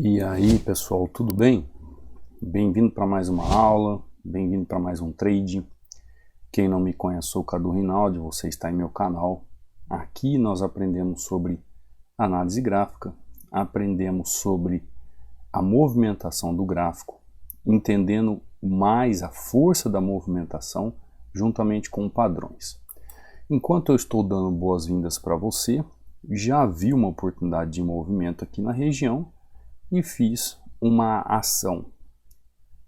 E aí pessoal, tudo bem? Bem-vindo para mais uma aula, bem-vindo para mais um trade. Quem não me conhece, sou o Cadu Rinaldi, você está em meu canal. Aqui nós aprendemos sobre análise gráfica, aprendemos sobre a movimentação do gráfico, entendendo mais a força da movimentação juntamente com padrões. Enquanto eu estou dando boas-vindas para você, já vi uma oportunidade de movimento aqui na região e fiz uma ação.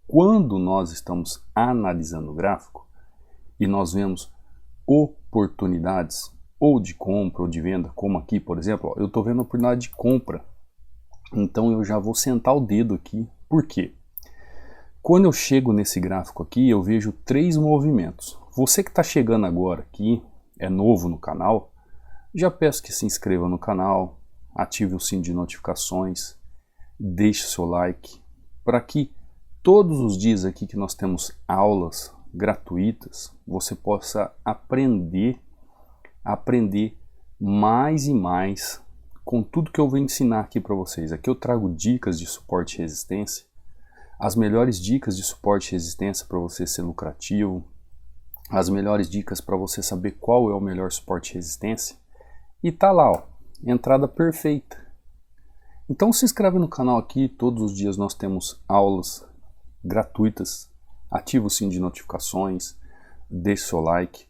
Quando nós estamos analisando o gráfico e nós vemos oportunidades ou de compra ou de venda, como aqui, por exemplo, eu estou vendo a oportunidade de compra, então eu já vou sentar o dedo aqui. Por quê? Quando eu chego nesse gráfico aqui, eu vejo três movimentos. Você que está chegando agora aqui, é novo no canal, já peço que se inscreva no canal, ative o sino de notificações, deixe seu like, para que todos os dias aqui que nós temos aulas gratuitas, você possa aprender mais e mais com tudo que eu vou ensinar aqui para vocês. Aqui eu trago dicas de suporte e resistência, as melhores dicas de suporte e resistência para você ser lucrativo, as melhores dicas para você saber qual é o melhor suporte e resistência, e tá lá, ó, entrada perfeita. Então se inscreve no canal aqui, todos os dias nós temos aulas gratuitas, ativa o sino de notificações, deixe seu like,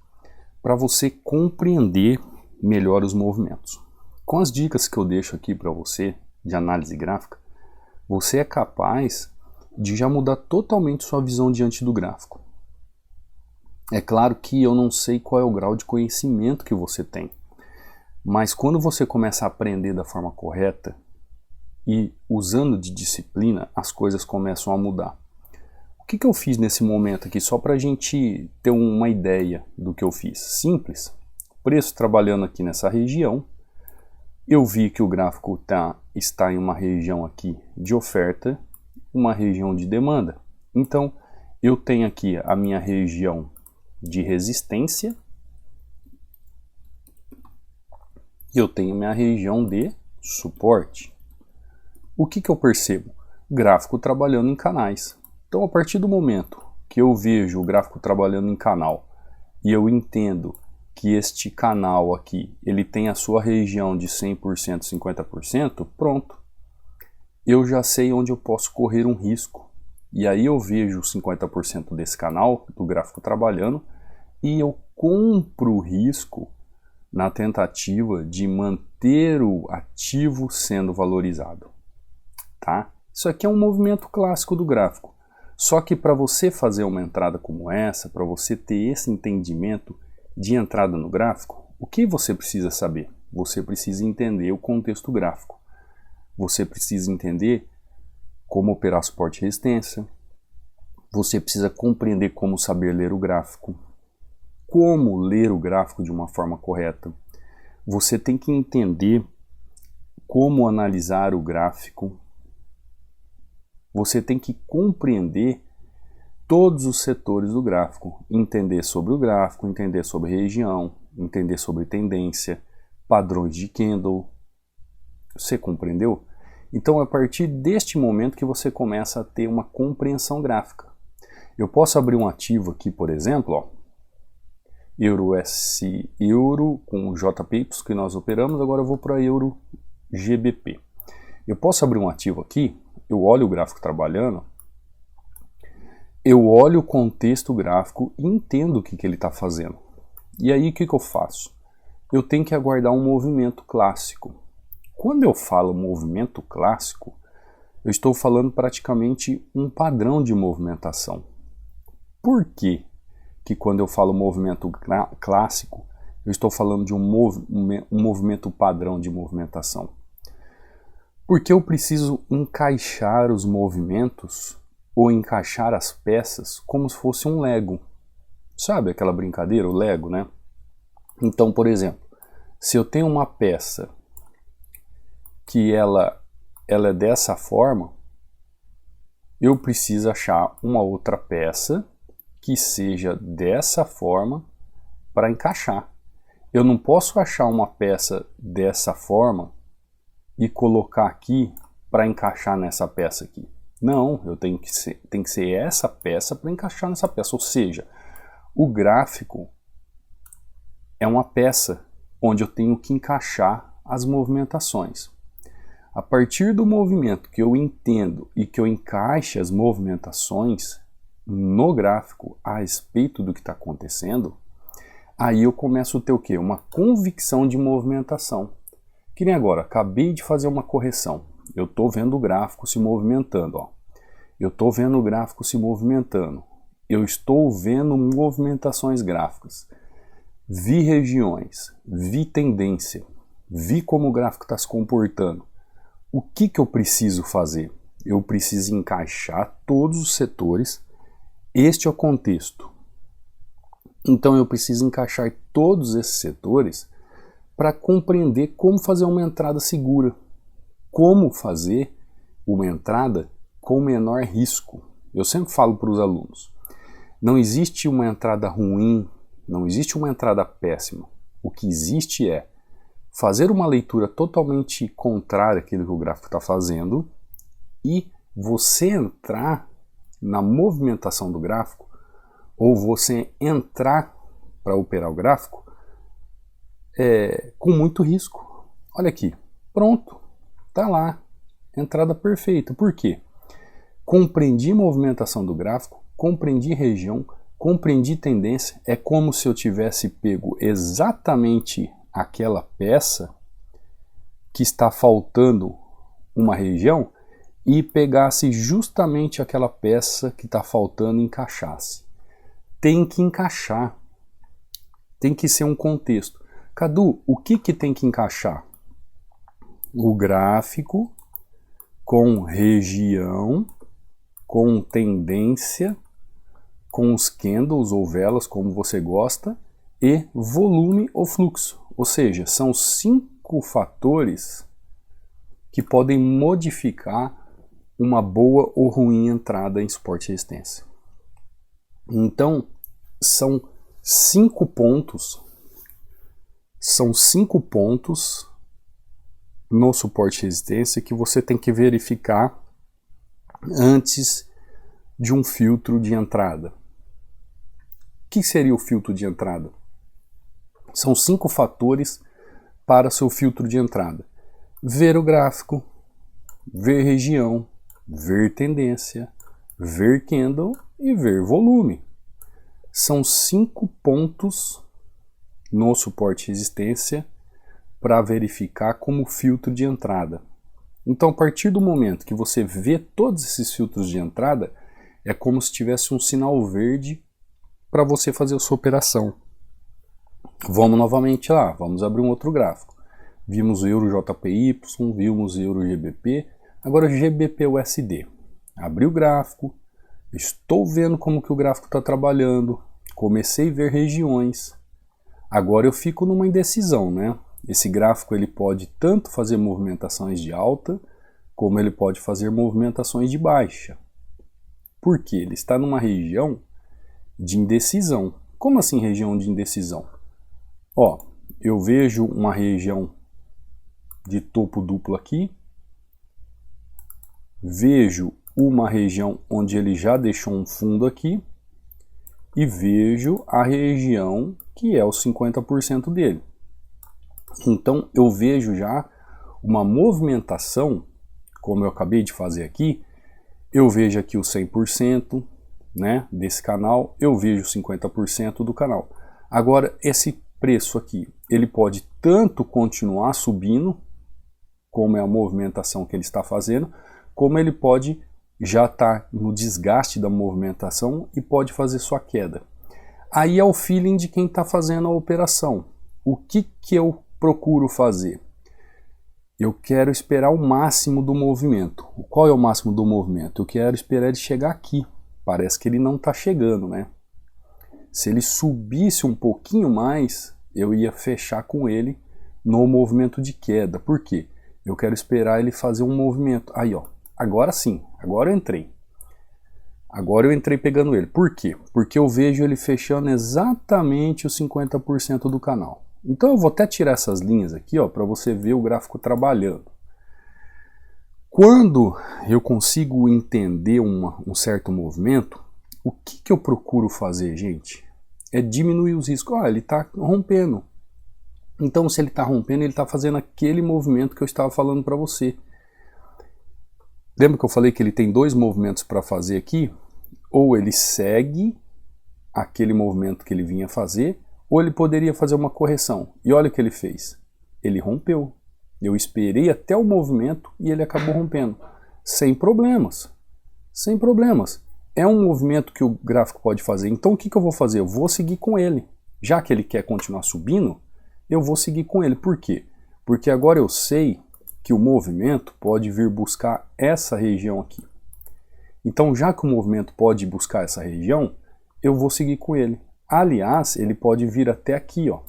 para você compreender melhor os movimentos. Com as dicas que eu deixo aqui para você, de análise gráfica, você é capaz de já mudar totalmente sua visão diante do gráfico. É claro que eu não sei qual é o grau de conhecimento que você tem, mas quando você começa a aprender da forma correta, e usando de disciplina, as coisas começam a mudar. O que eu fiz nesse momento aqui, só para a gente ter uma ideia do que eu fiz? Simples, preço trabalhando aqui nessa região, eu vi que o gráfico está em uma região aqui de oferta, uma região de demanda. Então, eu tenho aqui a minha região de resistência, e eu tenho minha região de suporte. O que eu percebo? Gráfico trabalhando em canais. Então, a partir do momento que eu vejo o gráfico trabalhando em canal e eu entendo que este canal aqui, ele tem a sua região de 100%, 50%, pronto. Eu já sei onde eu posso correr um risco. E aí eu vejo 50% desse canal, do gráfico trabalhando, e eu compro o risco na tentativa de manter o ativo sendo valorizado. Tá? Isso aqui é um movimento clássico do gráfico. Só que para você fazer uma entrada como essa, para você ter esse entendimento de entrada no gráfico, o que você precisa saber? Você precisa entender o contexto gráfico. Você precisa entender como operar suporte e resistência. Você precisa compreender como saber ler o gráfico. Como ler o gráfico de uma forma correta. Você tem que entender como analisar o gráfico. Você tem que compreender todos os setores do gráfico, entender sobre o gráfico, entender sobre região, entender sobre tendência, padrões de candle. Você compreendeu? Então é a partir deste momento que você começa a ter uma compreensão gráfica. Eu posso abrir um ativo aqui, por exemplo, ó, Euro com o JPY que nós operamos, agora eu vou para Euro GBP. Eu posso abrir um ativo aqui, eu olho o gráfico trabalhando, eu olho o contexto gráfico e entendo o que ele está fazendo. E aí o que eu faço? Eu tenho que aguardar um movimento clássico. Quando eu falo movimento clássico, eu estou falando praticamente um padrão de movimentação. Por quê que quando eu falo movimento clássico, eu estou falando de um movimento padrão de movimentação? Porque eu preciso encaixar os movimentos ou encaixar as peças como se fosse um Lego. Sabe aquela brincadeira, o Lego, né? Então, por exemplo, se eu tenho uma peça que ela é dessa forma, eu preciso achar uma outra peça que seja dessa forma para encaixar. Eu não posso achar uma peça dessa forma e colocar aqui para encaixar nessa peça aqui. Não, tem que ser essa peça para encaixar nessa peça. Ou seja, o gráfico é uma peça onde eu tenho que encaixar as movimentações. A partir do movimento que eu entendo e que eu encaixe as movimentações no gráfico a respeito do que está acontecendo, aí eu começo a ter o quê? Uma convicção de movimentação. Que nem agora, acabei de fazer uma correção. Eu estou vendo o gráfico se movimentando. Ó. Eu estou vendo o gráfico se movimentando. Eu estou vendo movimentações gráficas. Vi regiões, vi tendência, vi como o gráfico está se comportando. O que eu preciso fazer? Eu preciso encaixar todos os setores. Este é o contexto. Então eu preciso encaixar todos esses setores para compreender como fazer uma entrada segura. Como fazer uma entrada com menor risco. Eu sempre falo para os alunos, não existe uma entrada ruim, não existe uma entrada péssima. O que existe é fazer uma leitura totalmente contrária àquilo que o gráfico está fazendo e você entrar na movimentação do gráfico ou você entrar para operar o gráfico com muito risco. Olha aqui, pronto, tá lá, entrada perfeita. Por quê? Compreendi movimentação do gráfico, compreendi região, compreendi tendência. É como se eu tivesse pego exatamente aquela peça que está faltando uma região e pegasse justamente aquela peça que está faltando e encaixasse. Tem que encaixar, tem que ser um contexto. Cadu, o que tem que encaixar? O gráfico com região, com tendência, com os candles ou velas, como você gosta, e volume ou fluxo. Ou seja, são 5 fatores que podem modificar uma boa ou ruim entrada em suporte e resistência. Então, são 5 pontos. São 5 pontos no suporte e resistência que você tem que verificar antes de um filtro de entrada. O que seria o filtro de entrada? São 5 fatores para seu filtro de entrada. Ver o gráfico, ver região, ver tendência, ver candle e ver volume. São 5 pontos no suporte e resistência para verificar como filtro de entrada. Então, a partir do momento que você vê todos esses filtros de entrada, é como se tivesse um sinal verde para você fazer a sua operação. Vamos novamente lá, vamos abrir um outro gráfico. Vimos o Euro JPY, vimos o Euro GBP, agora GBP USD. Abri o gráfico, estou vendo como que o gráfico está trabalhando, comecei a ver regiões. Agora eu fico numa indecisão, né? Esse gráfico ele pode tanto fazer movimentações de alta, como ele pode fazer movimentações de baixa. Por quê? Ele está numa região de indecisão. Como assim região de indecisão? Ó, eu vejo uma região de topo duplo aqui, vejo uma região onde ele já deixou um fundo aqui e vejo a região que é os 50% dele. Então eu vejo já uma movimentação, como eu acabei de fazer aqui, eu vejo aqui o 100%, né, desse canal, eu vejo 50% do canal. Agora esse preço aqui, ele pode tanto continuar subindo, como é a movimentação que ele está fazendo, como ele pode já estar no desgaste da movimentação e pode fazer sua queda. Aí é o feeling de quem está fazendo a operação. O que eu procuro fazer? Eu quero esperar o máximo do movimento. Qual é o máximo do movimento? Eu quero esperar ele chegar aqui. Parece que ele não está chegando, né? Se ele subisse um pouquinho mais, eu ia fechar com ele no movimento de queda. Por quê? Eu quero esperar ele fazer um movimento. Aí, ó. Agora sim. Agora eu entrei. Agora eu entrei pegando ele. Por quê? Porque eu vejo ele fechando exatamente os 50% do canal. Então eu vou até tirar essas linhas aqui, ó, para você ver o gráfico trabalhando. Quando eu consigo entender um certo movimento, o que eu procuro fazer, gente? É diminuir os riscos. Ele está rompendo. Então, se ele está rompendo, ele está fazendo aquele movimento que eu estava falando para você. Lembra que eu falei que ele tem dois movimentos para fazer aqui? Ou ele segue aquele movimento que ele vinha fazer, ou ele poderia fazer uma correção. E olha o que ele fez. Ele rompeu. Eu esperei até o movimento e ele acabou rompendo. Sem problemas. Sem problemas. É um movimento que o gráfico pode fazer. Então o que eu vou fazer? Eu vou seguir com ele. Já que ele quer continuar subindo, eu vou seguir com ele. Por quê? Porque agora eu sei que o movimento pode vir buscar essa região aqui. Então, já que o movimento pode buscar essa região, eu vou seguir com ele. Aliás, ele pode vir até aqui, ó.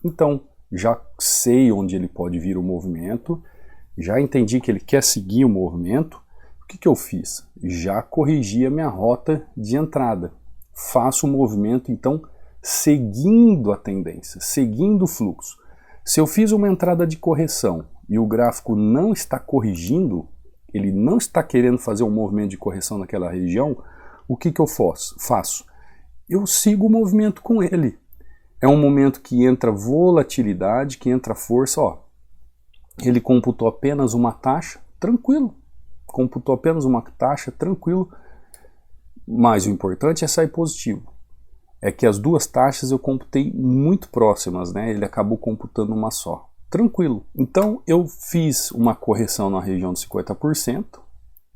Então, já sei onde ele pode vir o movimento, já entendi que ele quer seguir o movimento. O que eu fiz? Já corrigi a minha rota de entrada. Faço o movimento, então, seguindo a tendência, seguindo o fluxo. Se eu fiz uma entrada de correção e o gráfico não está corrigindo, ele não está querendo fazer um movimento de correção naquela região, o que eu faço? Eu sigo o movimento com ele. É um momento que entra volatilidade, que entra força. Ele computou apenas uma taxa, tranquilo. Computou apenas uma taxa, tranquilo. Mas o importante é sair positivo. É que as duas taxas eu computei muito próximas, né? Ele acabou computando uma só. Tranquilo. Então eu fiz uma correção na região de 50%,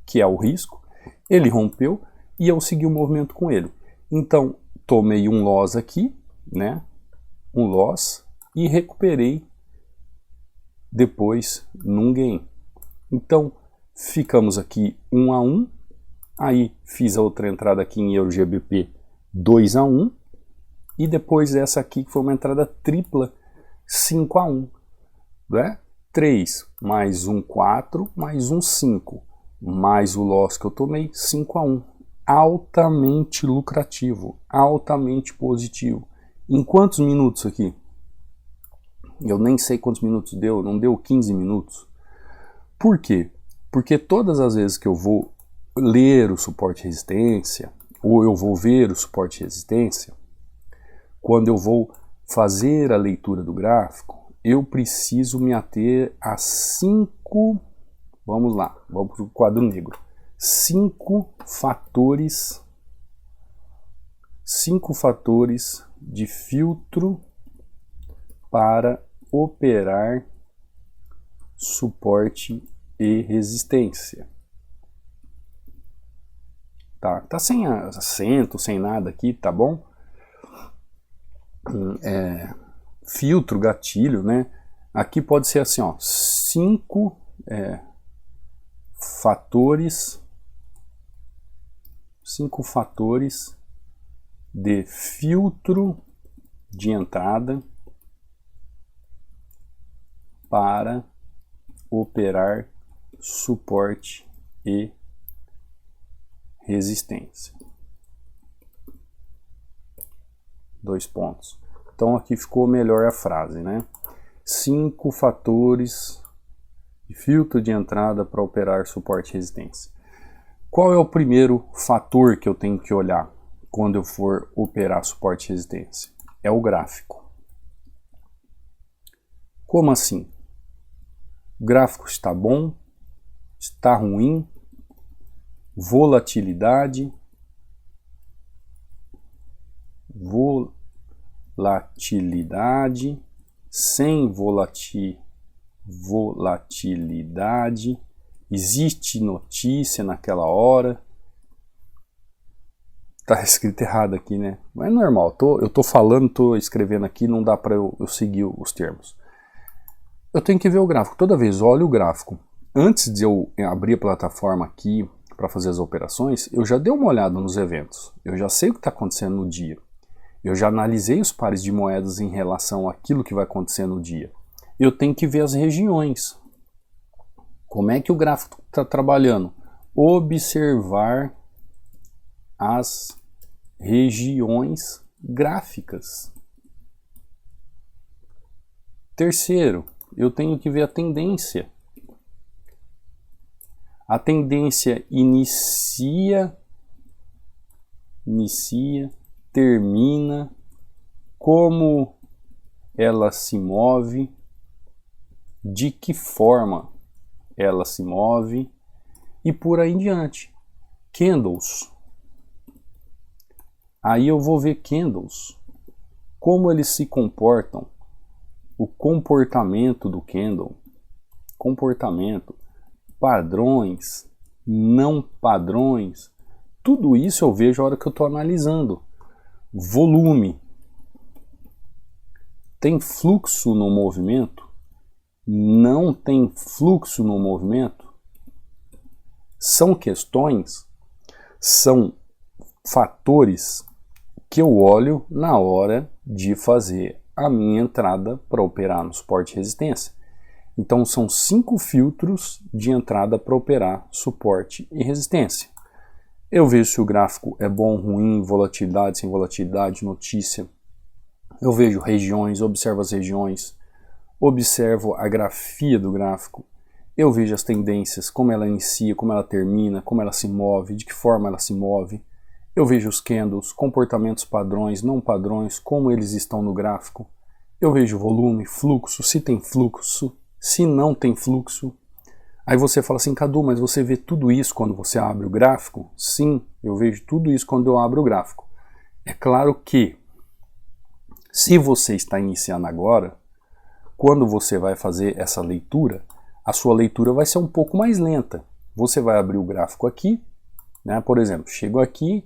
que é o risco. Ele rompeu e eu segui o movimento com ele. Então tomei um loss aqui, né? Um loss e recuperei depois num gain. Então ficamos aqui 1 a 1. Aí fiz a outra entrada aqui em Euro GBP 2 a 1. E depois essa aqui que foi uma entrada tripla 5 a 1. Né? 3 mais um 4 mais um 5. Mais o loss que eu tomei 5 a 1. Altamente lucrativo, altamente positivo. Em quantos minutos aqui? Eu nem sei quantos minutos deu, não deu 15 minutos. Por quê? Porque todas as vezes que eu vou ler o suporte e resistência, ou eu vou ver o suporte e resistência, quando eu vou fazer a leitura do gráfico, eu preciso me ater a 5, vamos lá, vamos para o quadro negro, 5 fatores de filtro para operar suporte e resistência. Tá sem acento, sem nada aqui, tá bom? Filtro, gatilho, né? Aqui pode ser assim, 5 fatores de filtro de entrada para operar suporte e resistência. 2 pontos. Então aqui ficou melhor a frase, né? 5 fatores de filtro de entrada para operar suporte e resistência. Qual é o primeiro fator que eu tenho que olhar quando eu for operar suporte e resistência? É o gráfico. Como assim? O gráfico está bom? Está ruim? Volatilidade, sem volatilidade, existe notícia naquela hora. Tá escrito errado aqui, né? Mas é normal, eu tô falando, tô escrevendo aqui, não dá para eu seguir os termos. Eu tenho que ver o gráfico, toda vez olho o gráfico. Antes de eu abrir a plataforma aqui para fazer as operações, eu já dei uma olhada nos eventos, eu já sei o que está acontecendo no dia. Eu já analisei os pares de moedas em relação àquilo que vai acontecer no dia. Eu tenho que ver as regiões. Como é que o gráfico está trabalhando? Observar as regiões gráficas. Terceiro, eu tenho que ver a tendência. A tendência inicia, termina, como ela se move, de que forma ela se move e por aí em diante. Candles. Aí eu vou ver candles, como eles se comportam, o comportamento do candle, comportamento, padrões, não padrões, tudo isso eu vejo a hora que eu estou analisando. Volume. Tem fluxo no movimento? Não tem fluxo no movimento? São questões, são fatores que eu olho na hora de fazer a minha entrada para operar no suporte e resistência. Então são 5 filtros de entrada para operar suporte e resistência. Eu vejo se o gráfico é bom, ruim, volatilidade, sem volatilidade, notícia. Eu vejo regiões, observo as regiões, observo a grafia do gráfico. Eu vejo as tendências, como ela inicia, como ela termina, como ela se move, de que forma ela se move. Eu vejo os candles, comportamentos padrões, não padrões, como eles estão no gráfico. Eu vejo volume, fluxo, se tem fluxo, se não tem fluxo. Aí você fala assim, Cadu, mas você vê tudo isso quando você abre o gráfico? Sim, eu vejo tudo isso quando eu abro o gráfico. É claro que, se você está iniciando agora, quando você vai fazer essa leitura, a sua leitura vai ser um pouco mais lenta. Você vai abrir o gráfico aqui, né? Por exemplo, chego aqui,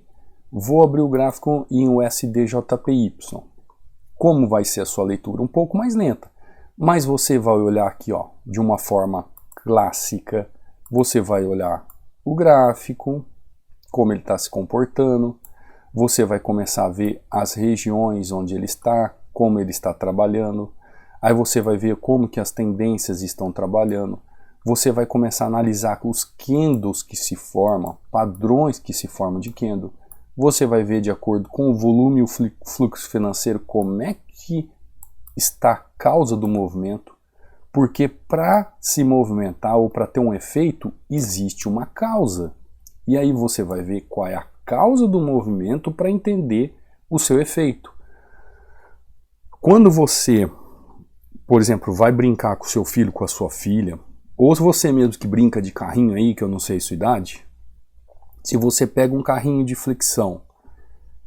vou abrir o gráfico em USDJPY. Como vai ser a sua leitura? Um pouco mais lenta. Mas você vai olhar aqui, ó, de uma forma clássica, você vai olhar o gráfico, como ele está se comportando, você vai começar a ver as regiões onde ele está, como ele está trabalhando, aí você vai ver como que as tendências estão trabalhando, você vai começar a analisar os candles que se formam, padrões que se formam de candle, você vai ver de acordo com o volume e o fluxo financeiro como é que está a causa do movimento, porque para se movimentar ou para ter um efeito, existe uma causa. E aí você vai ver qual é a causa do movimento para entender o seu efeito. Quando você, por exemplo, vai brincar com o seu filho, com a sua filha, ou se você mesmo que brinca de carrinho aí, que eu não sei a sua idade, se você pega um carrinho de flexão,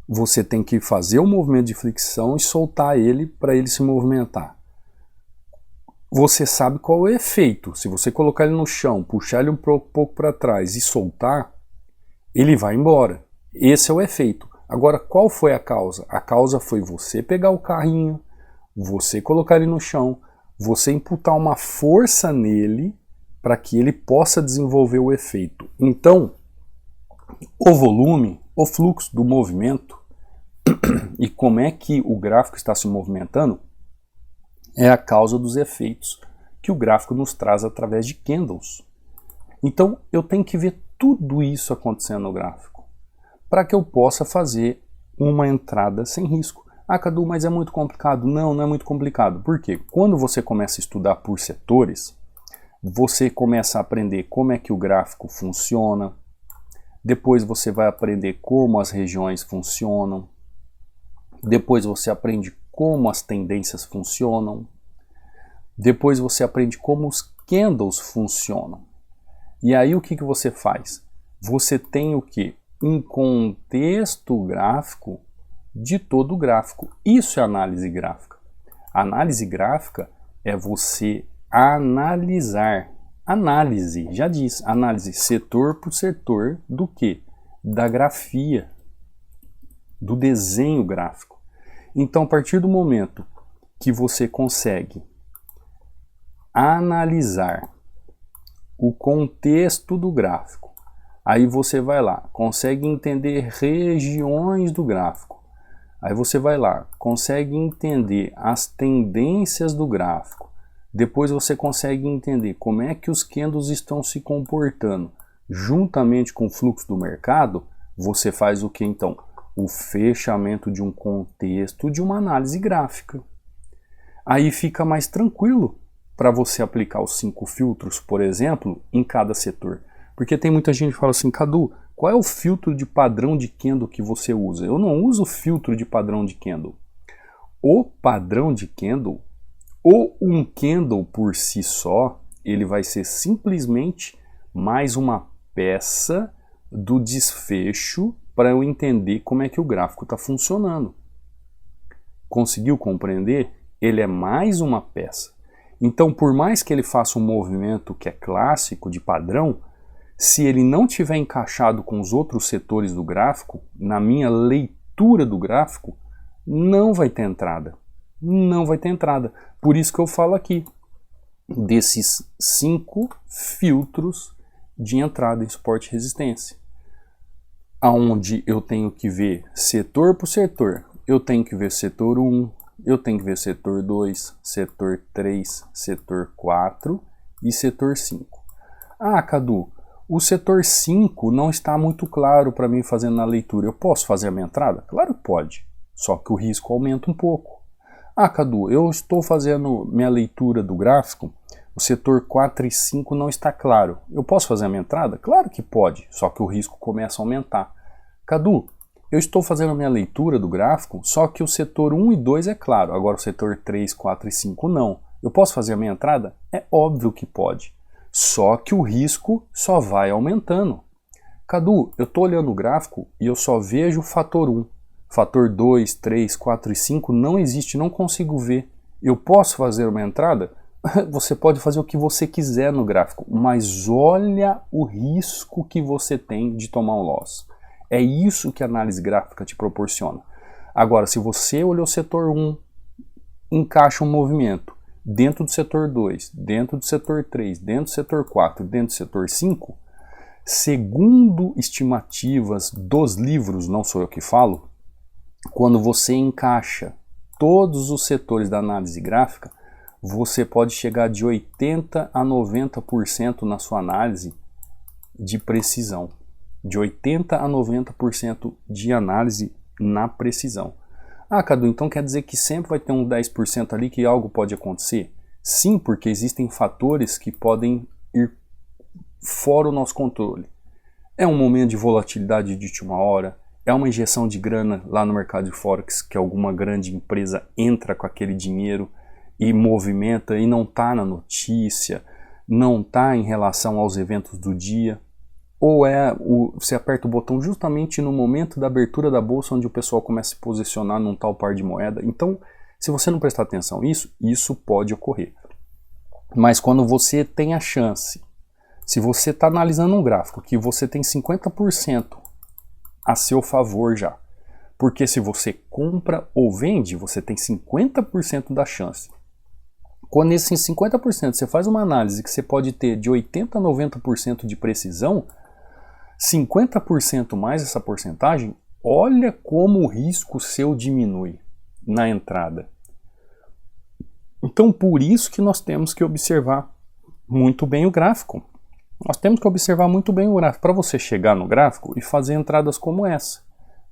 você tem que fazer o movimento de flexão e soltar ele para ele se movimentar. Você sabe qual é o efeito. Se você colocar ele no chão, puxar ele um pouco para trás e soltar, ele vai embora. Esse é o efeito. Agora, qual foi a causa? A causa foi você pegar o carrinho, você colocar ele no chão, você imputar uma força nele para que ele possa desenvolver o efeito. Então, o volume, o fluxo do movimento e como é que o gráfico está se movimentando é a causa dos efeitos que o gráfico nos traz através de candles. Então eu tenho que ver tudo isso acontecendo no gráfico para que eu possa fazer uma entrada sem risco. Ah, Cadu, mas é muito complicado. Não, não é muito complicado. Por quê? Quando você começa a estudar por setores, você começa a aprender como é que o gráfico funciona, depois você vai aprender como as regiões funcionam, depois você aprende como as tendências funcionam, depois você aprende como os candles funcionam. E aí o que você faz? Você tem o que? Um contexto gráfico de todo o gráfico. Isso é análise gráfica. Análise gráfica é você analisar. Análise, já diz, análise setor por setor do que? Da grafia, do desenho gráfico. Então, a partir do momento que você consegue analisar o contexto do gráfico, aí você vai lá, consegue entender regiões do gráfico, aí você vai lá, consegue entender as tendências do gráfico, depois você consegue entender como é que os candles estão se comportando juntamente com o fluxo do mercado, você faz o que então? O fechamento de um contexto de uma análise gráfica. Aí fica mais tranquilo para você aplicar os 5 filtros, por exemplo, em cada setor. Porque tem muita gente que fala assim, Cadu, qual é o filtro de padrão de candle que você usa? Eu não uso filtro de padrão de candle. O padrão de candle, ou um candle por si só, ele vai ser simplesmente mais uma peça do desfecho para eu entender como é que o gráfico está funcionando. Conseguiu compreender? Ele é mais uma peça. Então, por mais que ele faça um movimento que é clássico, de padrão, se ele não tiver encaixado com os outros setores do gráfico, na minha leitura do gráfico, não vai ter entrada. Não vai ter entrada. Por isso que eu falo aqui, desses 5 filtros de entrada em suporte e resistência. Aonde eu tenho que ver setor por setor. Eu tenho que ver setor 1, eu tenho que ver setor 2, setor 3, setor 4 e setor 5. Ah, Cadu, o setor 5 não está muito claro para mim fazendo na leitura. Eu posso fazer a minha entrada? Claro que pode, só que o risco aumenta um pouco. Ah, Cadu, eu estou fazendo minha leitura do gráfico, o setor 4 e 5 não está claro. Eu posso fazer a minha entrada? Claro que pode, só que o risco começa a aumentar. Cadu, eu estou fazendo a minha leitura do gráfico, só que o setor 1 e 2 é claro, agora o setor 3, 4 e 5 não. Eu posso fazer a minha entrada? É óbvio que pode, só que o risco só vai aumentando. Cadu, eu estou olhando o gráfico e eu só vejo o fator 1. Fator 2, 3, 4 e 5 não existe, não consigo ver. Eu posso fazer uma entrada? Você pode fazer o que você quiser no gráfico, mas olha o risco que você tem de tomar um loss. É isso que a análise gráfica te proporciona. Agora, se você olhou o setor 1, encaixa um movimento dentro do setor 2, dentro do setor 3, dentro do setor 4, dentro do setor 5, segundo estimativas dos livros, não sou eu que falo, quando você encaixa todos os setores da análise gráfica, você pode chegar de 80% a 90% na sua análise de precisão. De 80% a 90% de análise na precisão. Ah, Cadu, então quer dizer que sempre vai ter um 10% ali que algo pode acontecer? Sim, porque existem fatores que podem ir fora o nosso controle. É um momento de volatilidade de última hora, é uma injeção de grana lá no mercado de Forex, que alguma grande empresa entra com aquele dinheiro e movimenta e não está na notícia, não está em relação aos eventos do dia. Ou você aperta o botão justamente no momento da abertura da bolsa, onde o pessoal começa a se posicionar num tal par de moeda. Então, se você não prestar atenção nisso, isso pode ocorrer. Mas quando você tem a chance, se você está analisando um gráfico que você tem 50% a seu favor já, porque se você compra ou vende, você tem 50% da chance. Quando nesses 50% você faz uma análise que você pode ter de 80% a 90% de precisão, 50% mais essa porcentagem, olha como o risco seu diminui na entrada. Então, por isso que nós temos que observar muito bem o gráfico. Nós temos que observar muito bem o gráfico para você chegar no gráfico e fazer entradas como essa,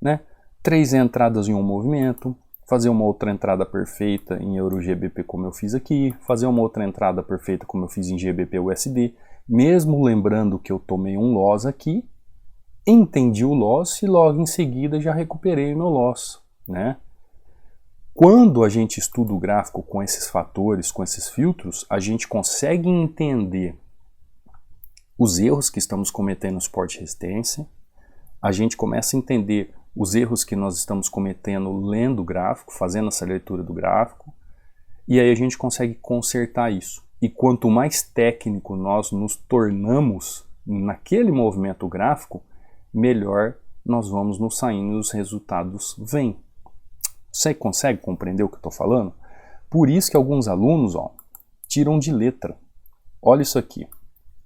né? 3 entradas em um movimento, fazer uma outra entrada perfeita em Euro GBP como eu fiz aqui, fazer uma outra entrada perfeita como eu fiz em GBP USD, mesmo lembrando que eu tomei um loss aqui, entendi o loss e logo em seguida já recuperei o meu loss, né? Quando a gente estuda o gráfico com esses fatores, com esses filtros, a gente consegue entender os erros que estamos cometendo no suporte e resistência, a gente começa a entender os erros que nós estamos cometendo lendo o gráfico, fazendo essa leitura do gráfico, e aí a gente consegue consertar isso. E quanto mais técnico nós nos tornamos naquele movimento gráfico, melhor nós vamos nos saindo e os resultados vêm. Você consegue compreender o que eu estou falando? Por isso que alguns alunos tiram de letra. Olha isso aqui.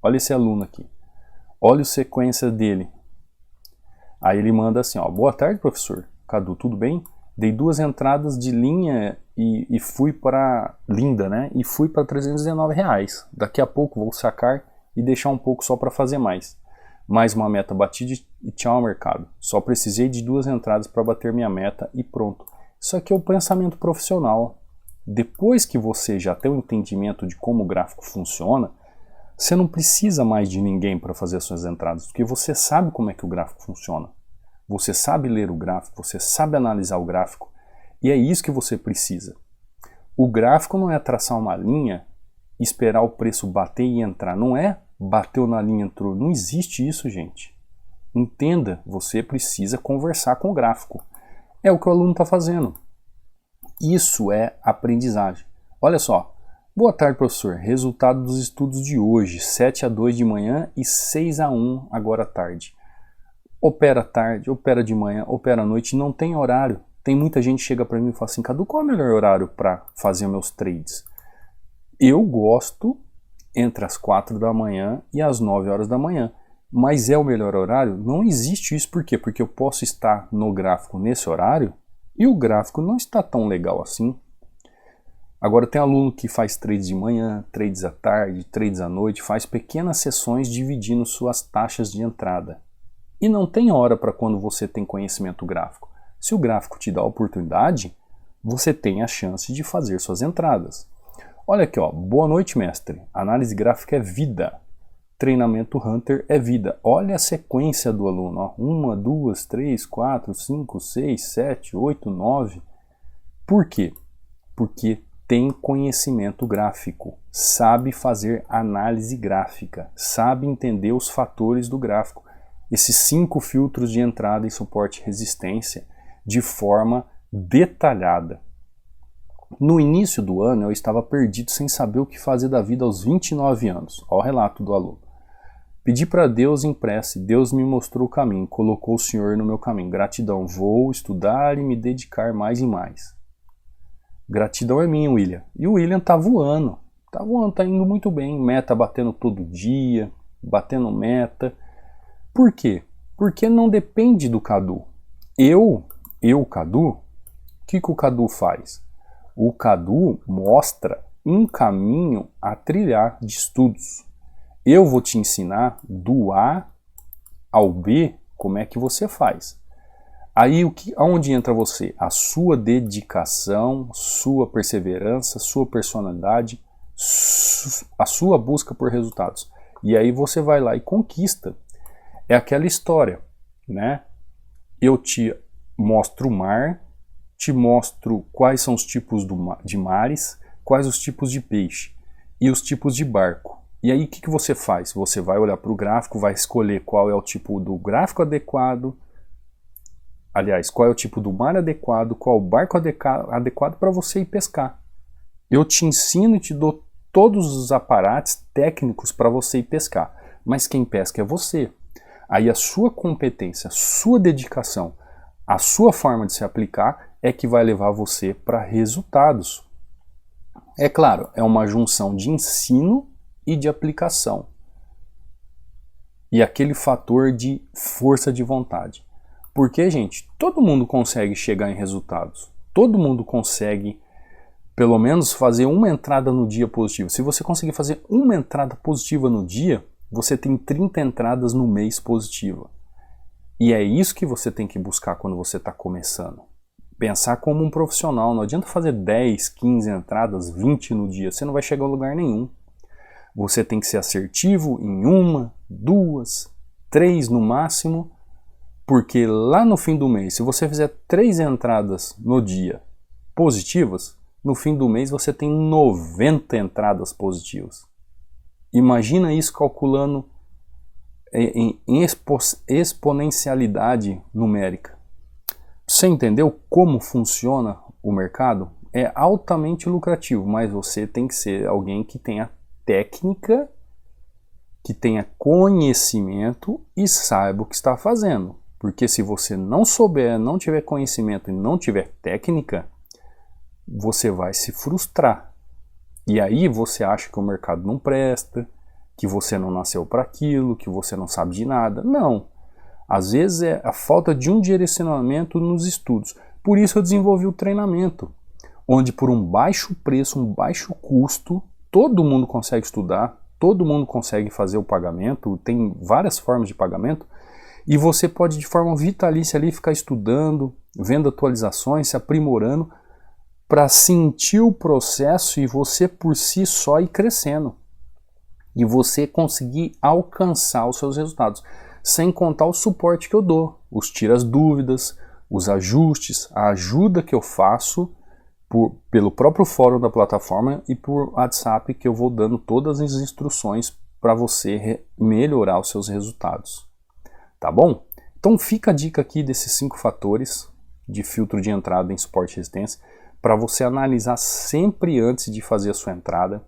Olha esse aluno aqui. Olha a sequência dele. Aí ele manda assim, boa tarde, professor. Cadu, tudo bem? Dei 2 entradas de linha e fui para linda, né? E fui para R$319. Daqui a pouco vou sacar e deixar um pouco só para fazer mais. Mais uma meta batida e tchau mercado. Só precisei de 2 entradas para bater minha meta e pronto. Isso aqui é o pensamento profissional. Depois que você já tem um entendimento de como o gráfico funciona, Você não precisa mais de ninguém para fazer as suas entradas, porque você sabe como é que o gráfico funciona. Você sabe ler o gráfico, você sabe analisar o gráfico, e é isso que você precisa. O gráfico não é traçar uma linha, esperar o preço bater e entrar. Não é bateu na linha, entrou. Não existe isso, gente. Entenda, você precisa conversar com o gráfico. É o que o aluno está fazendo. Isso é aprendizagem. Olha só. Boa tarde, professor. Resultado dos estudos de hoje, 7-2 de manhã e 6-1 agora à tarde. Opera tarde, opera de manhã, opera à noite, não tem horário. Tem muita gente que chega para mim e fala assim, Cadu, qual é o melhor horário para fazer meus trades? Eu gosto entre as 4 da manhã e as 9 horas da manhã. Mas é o melhor horário? Não existe isso. Por quê? Porque eu posso estar no gráfico nesse horário e o gráfico não está tão legal assim. Agora tem aluno que faz trades de manhã, trades à tarde, trades à noite, faz pequenas sessões dividindo suas taxas de entrada. E não tem hora para quando você tem conhecimento gráfico. Se o gráfico te dá a oportunidade, você tem a chance de fazer suas entradas. Olha aqui, ó. Boa noite, mestre. Análise gráfica é vida. Treinamento Hunter é vida. Olha a sequência do aluno. Ó. 1, 2, 3, 4, 5, 6, 7, 8, 9. Por quê? Porque tem conhecimento gráfico. Sabe fazer análise gráfica. Sabe entender os fatores do gráfico. Esses 5 filtros de entrada e suporte e resistência de forma detalhada. No início do ano eu estava perdido sem saber o que fazer da vida aos 29 anos. Olha o relato do aluno. Pedi para Deus em prece, Deus me mostrou o caminho, colocou o Senhor no meu caminho. Gratidão, vou estudar e me dedicar mais e mais. Gratidão é minha, William. E o William tá voando, tá indo muito bem. Meta batendo todo dia, batendo meta. Por quê? Porque não depende do Cadu. Cadu, o que o Cadu faz? O Cadu mostra um caminho a trilhar de estudos. Eu vou te ensinar do A ao B como é que você faz. Aí aonde entra você? A sua dedicação, sua perseverança, sua personalidade, a sua busca por resultados. E aí você vai lá e conquista. É aquela história, né? Eu te mostro o mar, te mostro quais são os tipos de mares, quais os tipos de peixe e os tipos de barco. E aí o que você faz? Você vai olhar para o gráfico, vai escolher qual é o tipo do gráfico adequado, aliás, qual é o tipo do mar adequado, qual o barco adequado para você ir pescar. Eu te ensino e te dou todos os aparatos técnicos para você ir pescar, mas quem pesca é você. Aí a sua competência, a sua dedicação, a sua forma de se aplicar é que vai levar você para resultados. É claro, é uma junção de ensino e de aplicação. E aquele fator de força de vontade. Porque, gente, todo mundo consegue chegar em resultados. Todo mundo consegue, pelo menos, fazer uma entrada no dia positiva. Se você conseguir fazer uma entrada positiva no dia, você tem 30 entradas no mês positiva. E é isso que você tem que buscar quando você está começando. Pensar como um profissional. Não adianta fazer 10, 15 entradas, 20 no dia. Você não vai chegar a lugar nenhum. Você tem que ser assertivo em 1, 2, 3 no máximo. Porque lá no fim do mês, se você fizer 3 entradas no dia positivas, no fim do mês você tem 90 entradas positivas. Imagina isso calculando em exponencialidade numérica. Você entendeu como funciona o mercado? É altamente lucrativo, mas você tem que ser alguém que tenha técnica, que tenha conhecimento e saiba o que está fazendo. Porque se você não souber, não tiver conhecimento e não tiver técnica, você vai se frustrar. E aí você acha que o mercado não presta, que você não nasceu para aquilo, que você não sabe de nada. Não. Às vezes é a falta de um direcionamento nos estudos. Por isso eu desenvolvi o treinamento, onde por um baixo preço, um baixo custo, todo mundo consegue estudar, todo mundo consegue fazer o pagamento, tem várias formas de pagamento, e você pode de forma vitalícia ali ficar estudando, vendo atualizações, se aprimorando, para sentir o processo e você por si só ir crescendo. e você conseguir alcançar os seus resultados, sem contar o suporte que eu dou, os tiras dúvidas, os ajustes, a ajuda que eu faço pelo próprio fórum da plataforma e por WhatsApp, que eu vou dando todas as instruções para você melhorar os seus resultados. Tá bom? Então fica a dica aqui desses 5 fatores de filtro de entrada em suporte e resistência para você analisar sempre antes de fazer a sua entrada.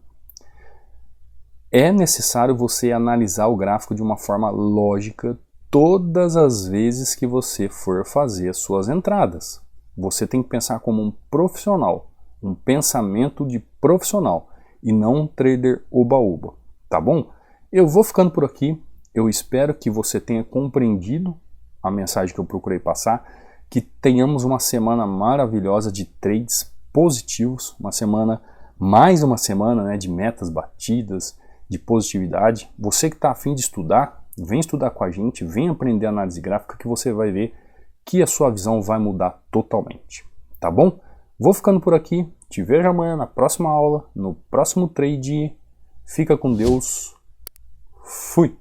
É necessário você analisar o gráfico de uma forma lógica todas as vezes que você for fazer as suas entradas. Você tem que pensar como um profissional, um pensamento de profissional e não um trader oba-oba, tá bom? Eu vou ficando por aqui, eu espero que você tenha compreendido a mensagem que eu procurei passar, que tenhamos uma semana maravilhosa de trades positivos, mais uma semana, né, de metas batidas, de positividade. Você que está a fim de estudar, vem estudar com a gente, vem aprender análise gráfica que você vai ver que a sua visão vai mudar totalmente, tá bom? Vou ficando por aqui, te vejo amanhã na próxima aula, no próximo trade. Fica com Deus, fui!